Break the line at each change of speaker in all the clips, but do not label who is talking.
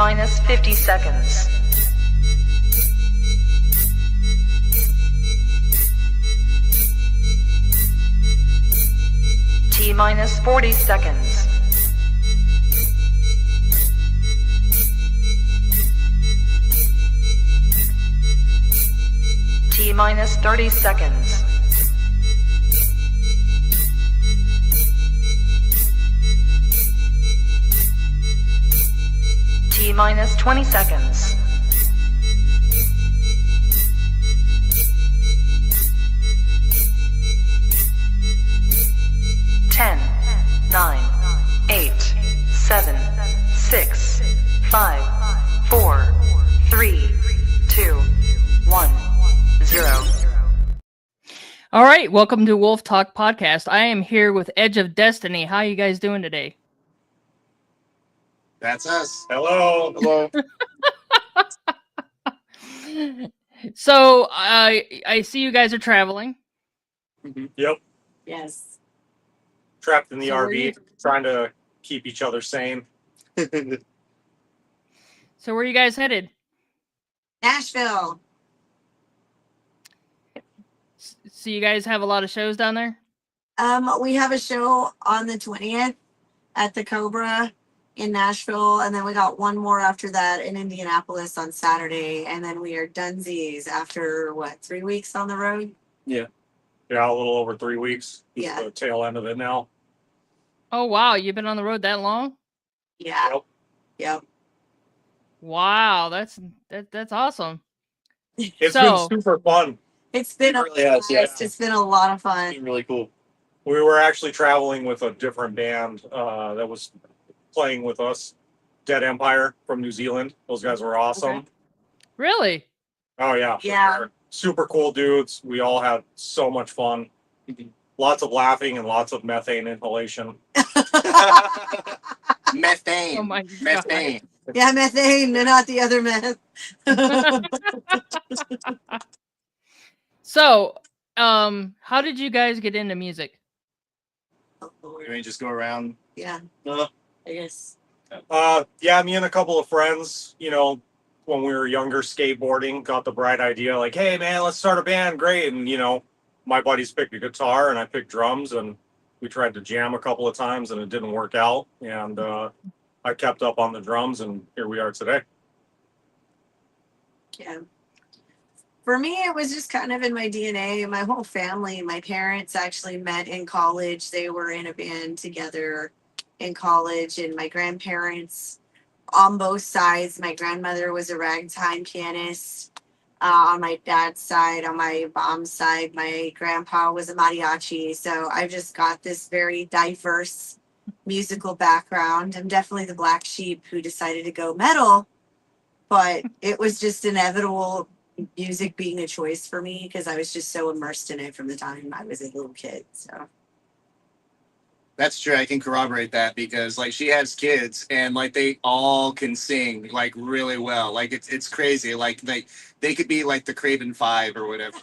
minus 50 seconds. T minus 40 seconds. T minus 30 seconds. T minus 20 seconds. Ten, 9, 8, 7, 6, 5, 4, 3, 2, 1, 0.
All right, welcome to Wolf Talk Podcast. I am here with Edge of Destiny. How are you guys doing today?
That's us.
Hello.
Hello.
So I see you guys are traveling.
Yep.
Yes.
Trapped in the
So where
RV, trying to keep each other sane.
So where are you guys headed?
Nashville.
So you guys have a lot of shows down there?
We have a show on the 20th at the Cobra in Nashville, and then we got one more after that in Indianapolis on Saturday, and then we are donesies after 3 weeks on the road?
Yeah, a little over 3 weeks. It's
Yeah.
the tail end of it now.
Oh wow, you've been on the road that long?
Yeah.
Yep.
Yep.
Wow, that's awesome.
It's
So-
been super fun.
It's been
It really has, yeah.
It's been a lot of
It's
fun.
been really cool.
We were actually traveling with a different band that was playing with us, Dead Empire from New Zealand. Those guys were awesome.
Okay.
Really?
Oh yeah. for
Yeah.
sure. Super cool dudes. We all had so much fun. Lots of laughing and lots of methane inhalation.
Methane.
Oh my god.
Methane.
Yeah, methane, and not the other meth.
So, how did you guys get into music?
Oh, Lord.
Can we just go around?
Yeah,
Uh,
I guess.
Yeah, me and a couple of friends, when we were younger, skateboarding, got the bright idea, like, hey man, let's start a band. Great. And my buddies picked a guitar and I picked drums, and we tried to jam a couple of times and it didn't work out. And I kept up on the drums, and here we are today.
Yeah. For me, it was just kind of in my DNA. My whole family, my parents actually met in college. They were in a band together in college, and my grandparents on both sides. My grandmother was a ragtime pianist on my dad's side. On my mom's side, my grandpa was a mariachi. So I've just got this very diverse musical background. I'm definitely the black sheep who decided to go metal, but it was just inevitable, music being a choice for me, because I was just so immersed in it from the time I was a little kid. So
that's true. I can corroborate that because she has kids and they all can sing really well. It's crazy. They could be the Craven Five or whatever.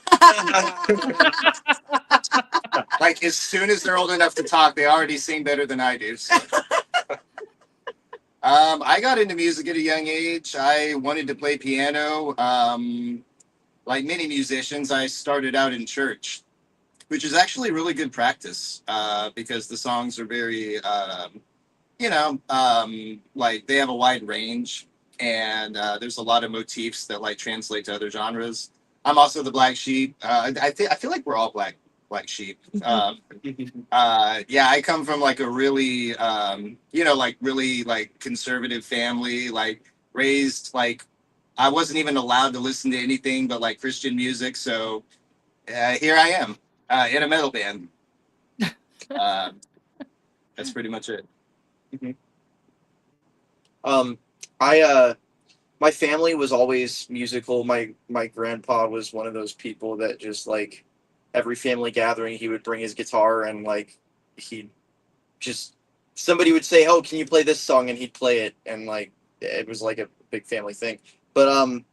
As soon as they're old enough to talk, they already sing better than I do. So. I got into music at a young age. I wanted to play piano. Like many musicians, I started out in church, which is actually really good practice because the songs are very, they have a wide range, and there's a lot of motifs that translate to other genres. I'm also the black sheep. I feel like we're all black sheep. I come from a really, really conservative family, raised I wasn't even allowed to listen to anything but Christian music. So here I am in a metal band. That's pretty much it.
My family was always musical. My grandpa was one of those people that just every family gathering, he would bring his guitar and he'd just, somebody would say, oh, can you play this song? And he'd play it. And it was a big family thing. But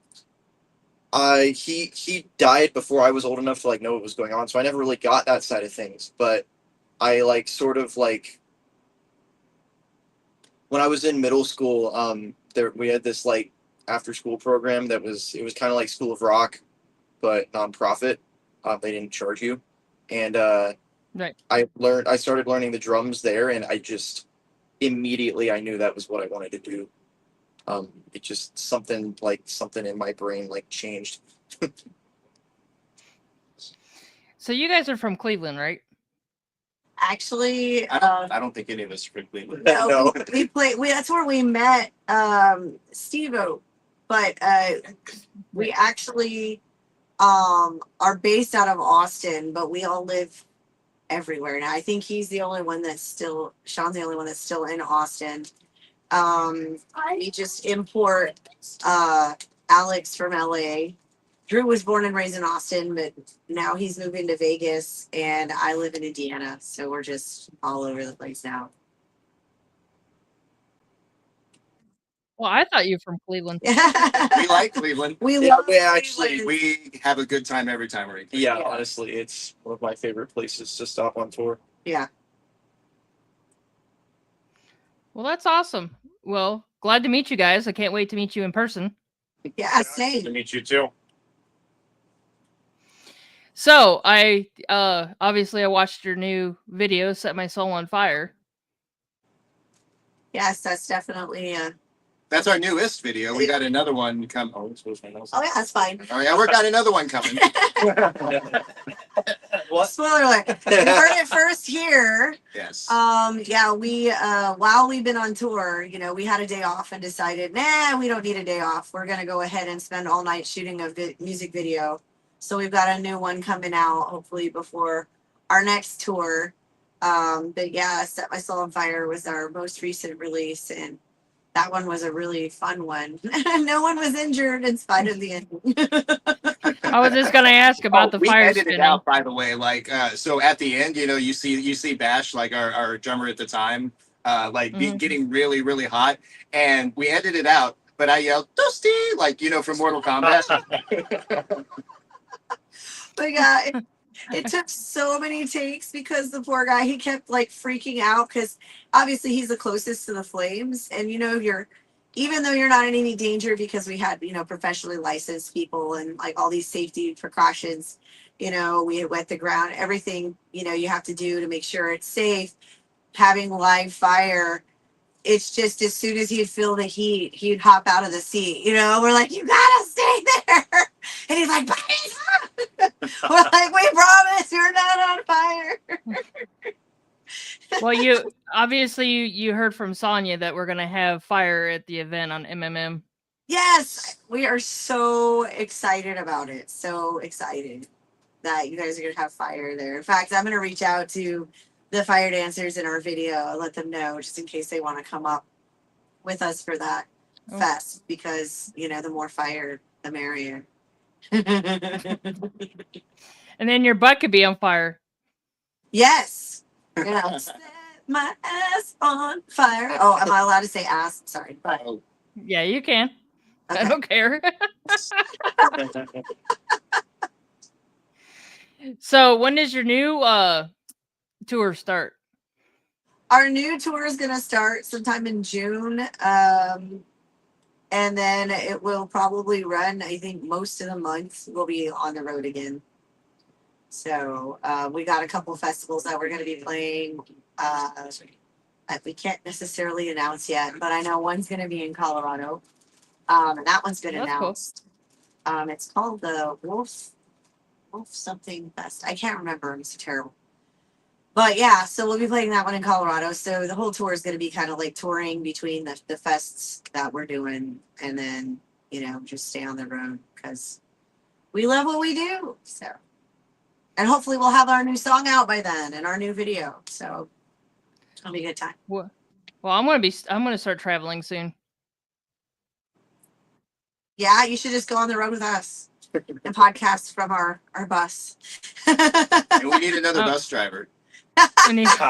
he died before I was old enough to know what was going on, so I never really got that side of things. But I when I was in middle school, we had this like after school program it was kind of like School of Rock, but nonprofit. They didn't charge you, and
Right.
I started learning the drums there, and I just immediately I knew that was what I wanted to do. It just something in my brain like changed.
So you guys are from Cleveland, right?
Actually,
I don't think any of us are from Cleveland.
no,
No.
we played. That's where we met Steve-O. But we actually are based out of Austin, but we all live everywhere now. I think Sean's the only one that's still in Austin. We just import Alex from LA. Drew was born and raised in Austin, but now he's moving to Vegas, and I live in Indiana, so we're just all over the place now.
Well, I thought you were from Cleveland.
We like Cleveland.
We
Yeah,
love
we actually-
Cleveland.
We have a good time every time we're in
Yeah,
Cleveland.
honestly, it's one of my favorite places to stop on tour.
Yeah.
Well, that's awesome. Well, glad to meet you guys. I can't wait to meet you in person.
Yeah,
Nice to
same.
meet you too.
So I obviously I watched your new video, Set My Soul on Fire.
Yes, that's definitely
That's our newest video. We got another one coming. Oh, this was my nose.
oh yeah, that's fine.
Oh yeah, we got another one coming.
What?
Spoiler alert. You heard it first here.
Yes.
Yeah, we while we've been on tour, you know, we had a day off and decided, nah, we don't need a day off. We're gonna go ahead and spend all night shooting a music video. So we've got a new one coming out, hopefully before our next tour. But yeah, Set My Soul on Fire was our most recent release, and that one was a really fun one. No one was injured in spite of the ending.
I was just gonna ask about the
we
fire
edited
spinning.
out, by the way. Like, so at the end, you know, you see Bash, like our drummer at the time,
Mhm.
getting really, really hot, and we edited it out. But I yelled "Dusty," like, you know, from Mortal Kombat.
But yeah, it took so many takes because the poor guy, he kept like freaking out because obviously he's the closest to the flames, and you know, even though you're not in any danger because we had, you know, professionally licensed people and like all these safety precautions, you know, we had wet the ground, everything, you know, you have to do to make sure it's safe. Having live fire, it's just as soon as he'd feel the heat, he'd hop out of the seat. You know, we're like, you gotta stay there. And he's like, but it's hot. We're like, we promise you're not on fire.
Well, you obviously you heard from Sonya that we're gonna have fire at the event on MMM.
Yes, we are so excited about it. So excited that you guys are gonna have fire there. In fact, I'm gonna reach out to the fire dancers in our video and let them know just in case they want to come up with us for that
Oh.
fest, because you know, the more fire, the merrier.
And then your butt could be on fire.
Yes. Yeah. Set my ass on fire. Oh, am I allowed to say ass? Sorry, but
Oh,
Yeah, you can. I
okay.
don't care. So when does your new tour start?
Our new tour is gonna start sometime in June. And then it will probably run, I think most of the month we'll be on the road again. So we got a couple festivals that we're gonna be playing. That we can't necessarily announce yet, but I know one's gonna be in Colorado. And that one's been
That's cool.
announced. It's called the Wolf something fest. I can't remember. I'm so terrible. But yeah, so we'll be playing that one in Colorado. So the whole tour is going to be kind of like touring between the fests that we're doing, and then, you know, just stay on the road because we love what we do. So, and hopefully we'll have our new song out by then and our new video. So it'll be a good time.
Well, I'm gonna start traveling soon.
Yeah, you should just go on the road with us and podcast from our bus.
and we need another
Oh.
bus driver.
We need-
Just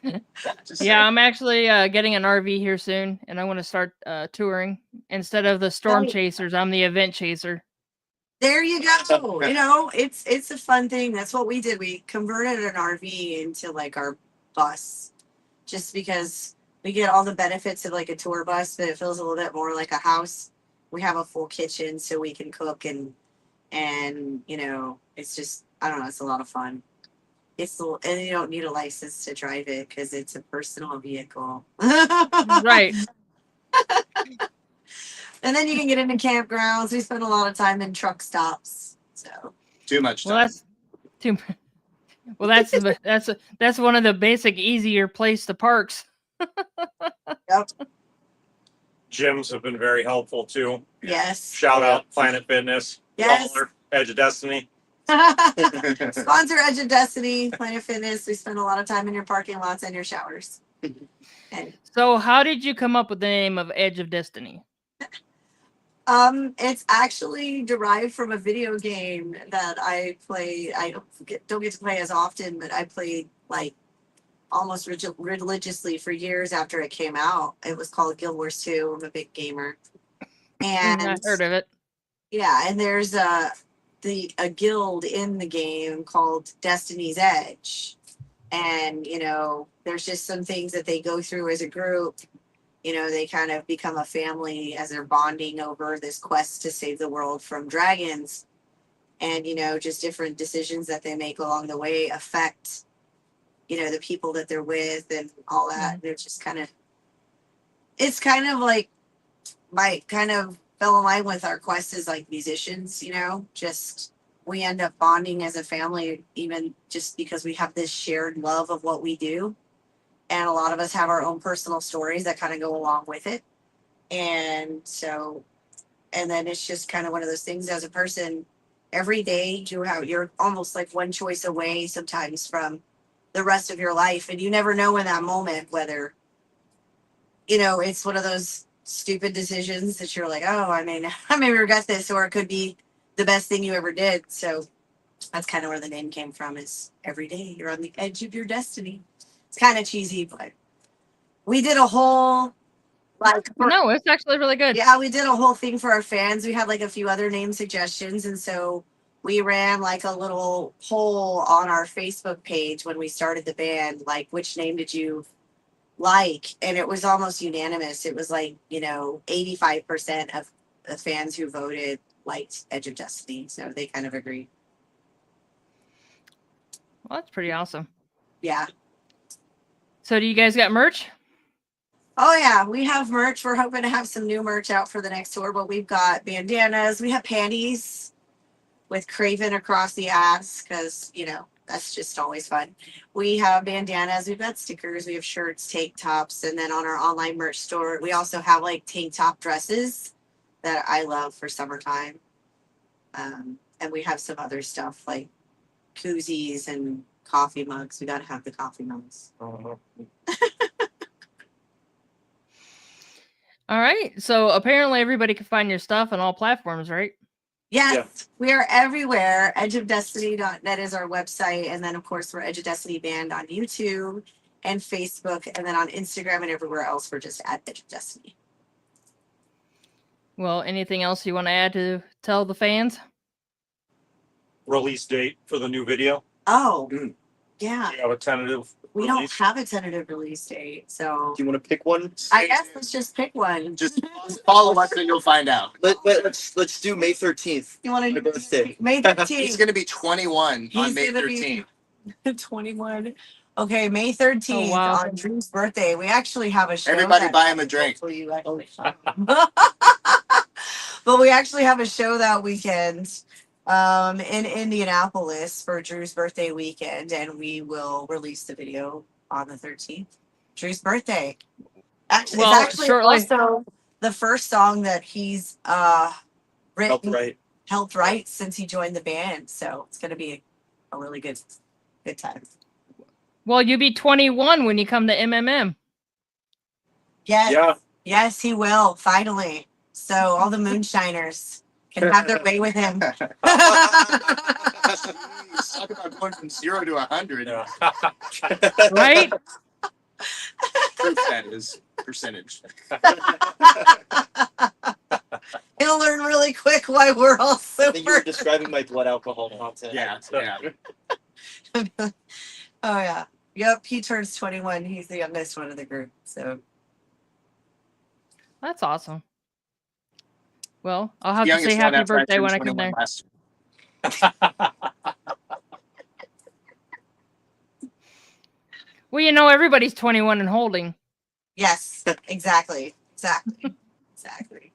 Yeah,
saying.
I'm actually getting an RV here soon, and I want to start touring instead of the storm
Nice.
chasers. I'm the event chaser.
There you go. You know, it's a fun thing. That's what we did. We converted an RV into like our bus, just because we get all the benefits of like a tour bus, but it feels a little bit more like a house. We have a full kitchen so we can cook and you know, it's just I don't know, it's a lot of fun. And you don't need a license to drive it because it's a personal vehicle.
Right.
And then you can get into campgrounds. We spend a lot of time in truck stops. So
Too much
Well,
time.
that's too. Well, that's one of the basic easier place to parks.
Gyms have been very helpful too.
yes.
Shout out Planet Fitness.
Yes.
Baller, Edge of Destiny.
Sponsor Edge of Destiny, Planet Fitness. We spend a lot of time in your parking lots and your showers. And
So, how did you come up with the name of Edge of Destiny?
it's actually derived from a video game that I play. I don't get to play as often, but I played like almost religiously for years after it came out. It was called Guild Wars 2. I'm a big gamer. And
I heard of it.
yeah, and there's a guild in the game called Destiny's Edge. And, you know, there's just some things that they go through as a group. You know, they kind of become a family as they're bonding over this quest to save the world from dragons. And, you know, just different decisions that they make along the way affect, you know, the people that they're with and all that. They're just it's kind of like my kind of fell in line with our quest as like musicians, you know, just we end up bonding as a family, even just because we have this shared love of what we do. And a lot of us have our own personal stories that kind of go along with it. And so, and then it's just kind of one of those things as a person, every day you're almost like one choice away sometimes from the rest of your life. And you never know in that moment whether, you know, it's one of those stupid decisions that you're like, oh, I may regret this, or it could be the best thing you ever did. So that's kind of where the name came from, is every day you're on the edge of your destiny. It's kind of cheesy, but we did a whole
No, it's actually really good.
yeah, we did a whole thing for our fans. We had like a few other name suggestions, and so we ran like a little poll on our Facebook page when we started the band, like which name did you like? And it was almost unanimous. It was like, you know, 85% of the fans who voted liked Edge of Destiny, so they kind of agreed.
Well, that's pretty awesome.
Yeah.
So, do you guys got merch?
Oh yeah, we have merch. We're hoping to have some new merch out for the next tour, but we've got bandanas. We have panties with Craven across the ass because, you know, that's just always fun. We have bandanas. We've got stickers. We have shirts, tank tops, and then on our online merch store, we also have like tank top dresses that I love for summertime. And we have some other stuff like koozies and coffee mugs. We got to have the coffee mugs.
All right. So, apparently, everybody can find your stuff on all platforms, right?
Yes,
Yeah.
we are everywhere. edgeofdestiny.net is our website. And then, of course, we're Edge of Destiny Band on YouTube and Facebook. And then on Instagram and everywhere else, we're just at Edge of Destiny.
Well, anything else you want to add to tell the fans?
Release date for the new video.
Oh,
Mm.
yeah.
We have a tentative
We don't
release.
have a tentative release date. So
Do you want to pick one?
I guess let's just pick one.
Just follow us and you'll find out.
Let's do May 13th.
You want
My
to
birthday.
May
He's
13th.
going to be 21 on
He's
May
gonna be
13th.
21. Okay, May 13th
Oh, wow.
on Drew's birthday. We actually have a show.
Everybody
that-
buy him a drink.
Hopefully you actually But we actually have a show that weekend in Indianapolis for Drew's birthday weekend, and we will release the video on the 13th. Drew's birthday. Actually,
Well,
it's actually
shortly-
also the first song that he's written helped write since he joined the band. So it's gonna be a really good time.
Well, you'll be 21 when you come to MMM.
Yes.
Yeah.
Yes, he will, finally. So all the moonshiners can have their way with him.
Talk about going from 0 to 100.
Yeah.
Right?
Proof that is percentage.
He'll learn really quick why we're all
I think you were
super.
describing my blood alcohol content.
Yeah.
Oh yeah. Yep, he turns 21. He's the youngest one of the group. So
That's awesome. Well, I'll have to
Youngest
say
one
happy
after
birthday
turned
when I come
21
there.
last
Well, you know, everybody's 21 and holding.
Yes, exactly. Exactly.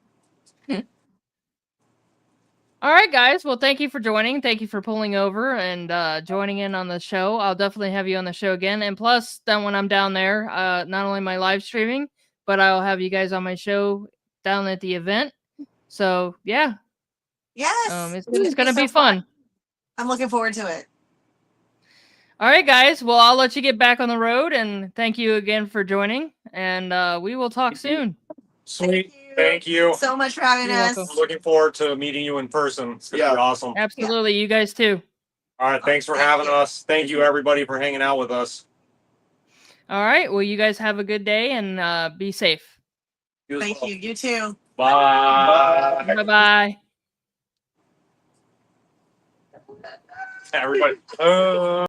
All right, guys. Well, thank you for joining. Thank you for pulling over and joining in on the show. I'll definitely have you on the show again. And plus, then when I'm down there, not only my live streaming, but I'll have you guys on my show down at the event. So yeah,
Yes.
it's gonna be fun.
I'm looking forward to it.
All right, guys. Well, I'll let you get back on the road, and thank you again for joining. And we will talk soon.
Sweet. Thank you.
so much for having
You're
us.
welcome.
Looking forward to meeting you in person. It's gonna be awesome.
Absolutely, you guys too.
All right. Thanks for
Thank
having
you.
us. Thank you, everybody, for hanging out with us.
All right. Well, you guys have a good day and be safe.
You as
Thank
well.
you. You too.
Bye.
Bye bye.
Everybody.